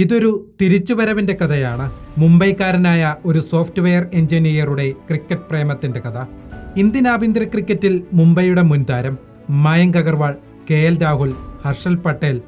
ഇതൊരു തിരിച്ചുവരവിന്റെ കഥയാണ്. മുംബൈക്കാരനായ ഒരു സോഫ്റ്റ്വെയർ എഞ്ചിനീയറുടെ ക്രിക്കറ്റ് പ്രേമത്തിന്റെ കഥ. ഇന്ത്യൻ ആഭ്യന്തര ക്രിക്കറ്റിൽ മുംബൈയുടെ മുൻതാരം മയങ്ക് അഗർവാൾ, KL രാഹുൽ, ഹർഷൽ പട്ടേൽ,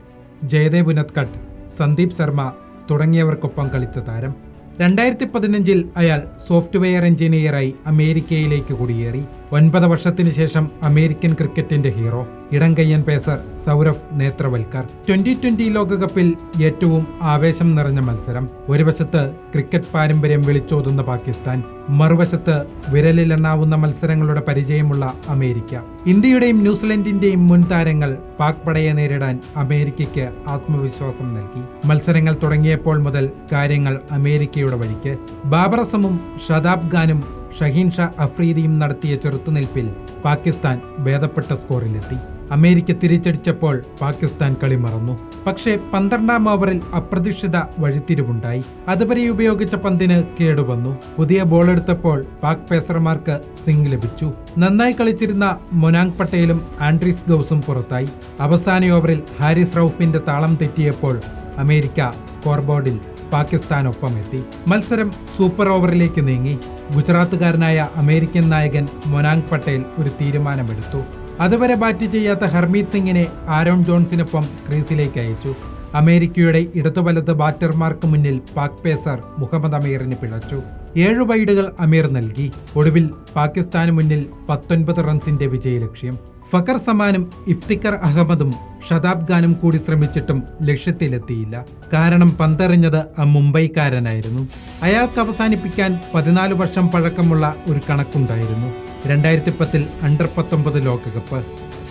ജയദേവ് ഉനദ്കട്ട്, സന്ദീപ് ശർമ്മ തുടങ്ങിയവർക്കൊപ്പം കളിച്ച താരം. 2015 അയാൾ സോഫ്റ്റ്വെയർ എഞ്ചിനീയറായി അമേരിക്കയിലേക്ക് കുടിയേറി. 9 വർഷത്തിന് ശേഷം അമേരിക്കൻ ക്രിക്കറ്റിന്റെ ഹീറോ, ഇടംകയ്യൻ പേസർ സൗരവ് നേത്രവൽക്കർ. 2020 ലോകകപ്പിൽ ഏറ്റവും ആവേശം നിറഞ്ഞ മത്സരം. ഒരു വശത്ത് ക്രിക്കറ്റ് പാരമ്പര്യം വിളിച്ചോതുന്ന പാകിസ്ഥാൻ, മറുവശത്ത് വിരലിലെണ്ണാവുന്ന മത്സരങ്ങളുടെ പരിചയമുള്ള അമേരിക്ക. ഇന്ത്യയുടെയും ന്യൂസിലൻഡിന്റെയും മുൻ താരങ്ങൾ പാക് പടയെ നേരിടാൻ അമേരിക്കയ്ക്ക് ആത്മവിശ്വാസം നൽകി. മത്സരങ്ങൾ തുടങ്ങിയപ്പോൾ മുതൽ കാര്യങ്ങൾ അമേരിക്കയുടെ വഴിക്ക്. ബാബർ അസമും ഷതാബ് ഖാനും ഷഹീൻ ഷാ അഫ്രീദിയും നടത്തിയ ചെറുത്തുനിൽപ്പിൽ പാകിസ്ഥാൻ ഭേദപ്പെട്ട സ്കോറിലെത്തി. അമേരിക്ക തിരിച്ചടിച്ചപ്പോൾ പാകിസ്ഥാൻ കളി മറന്നു. പക്ഷേ 12ാം ഓവറിൽ അപ്രതീക്ഷിത വഴിത്തിരിവുണ്ടായി. അതുവരെ ഉപയോഗിച്ച പന്തിന് കേടുവന്നു. പുതിയ ബോൾ എടുത്തപ്പോൾ പാക് പേസർമാർക്ക് സിംഗ് ലഭിച്ചു. നന്നായി കളിച്ചിരുന്ന മൊനാങ് പട്ടേലും ആൻഡ്രീസ് ഗൌസും പുറത്തായി. അവസാന ഓവറിൽ ഹാരിസ് റൌഫിന്റെ താളം തെറ്റിയപ്പോൾ അമേരിക്ക സ്കോർ ബോർഡിൽ പാകിസ്ഥാനൊപ്പം എത്തി. മത്സരം സൂപ്പർ ഓവറിലേക്ക് നീങ്ങി. ഗുജറാത്തുകാരനായ അമേരിക്കൻ നായകൻ മൊനാങ് പട്ടേൽ ഒരു തീരുമാനമെടുത്തു. അതുവരെ ബാറ്റ് ചെയ്യാത്ത ഹർമീത് സിംഗിനെ ആരോൺ ജോൺസിനൊപ്പം ക്രീസിലേക്ക് അയച്ചു. അമേരിക്കയുടെ ഇടതുവലത് ബാറ്റർമാർക്ക് മുന്നിൽ പാക് പേസർ മുഹമ്മദ് അമീറിന് പിഴച്ചു. 7 വൈഡുകൾ അമീർ നൽകി. ഒടുവിൽ പാകിസ്ഥാന് മുന്നിൽ 19 റൺസിന്റെ വിജയലക്ഷ്യം. ഫഖർ സമാനും ഇഫ്തിഖർ അഹമ്മദും ഷതാബ് ഖാനും കൂടി ശ്രമിച്ചിട്ടും ലക്ഷ്യത്തിലെത്തിയില്ല. കാരണം പന്തെറിഞ്ഞത് ആ മുംബൈക്കാരനായിരുന്നു. അയാൾക്ക് അവസാനിപ്പിക്കാൻ 14 വർഷം പഴക്കമുള്ള ഒരു കണക്കുണ്ടായിരുന്നു. 2010 അണ്ടർ-19 ലോകകപ്പ്.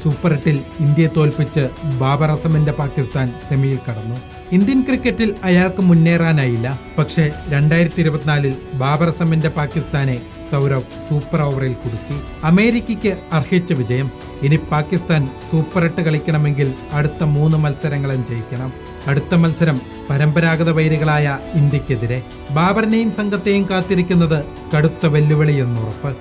സൂപ്പർ 8-ൽ ഇന്ത്യയെ തോൽപ്പിച്ച് ബാബർ അസമിന്റെ പാകിസ്ഥാൻ സെമിയിൽ കടന്നു. ഇന്ത്യൻ ക്രിക്കറ്റിൽ അയാൾക്ക് മുന്നേറാനായില്ല. പക്ഷേ 2024-ൽ ബാബർ അസമിന്റെ പാകിസ്ഥാനെ സൗരവ് സൂപ്പർ ഓവറിൽ കുടുക്കി. അമേരിക്കയ്ക്ക് അർഹിച്ച വിജയം. ഇനി പാകിസ്ഥാൻ സൂപ്പർ 8 കളിക്കണമെങ്കിൽ അടുത്ത 3 മത്സരങ്ങളും ജയിക്കണം. അടുത്ത മത്സരം പരമ്പരാഗത വൈരികളായ ഇന്ത്യക്കെതിരെ. ബാബറിനെയും സംഘത്തെയും കാത്തിരിക്കുന്നത് കടുത്ത വെല്ലുവിളിയെന്നുറപ്പ്.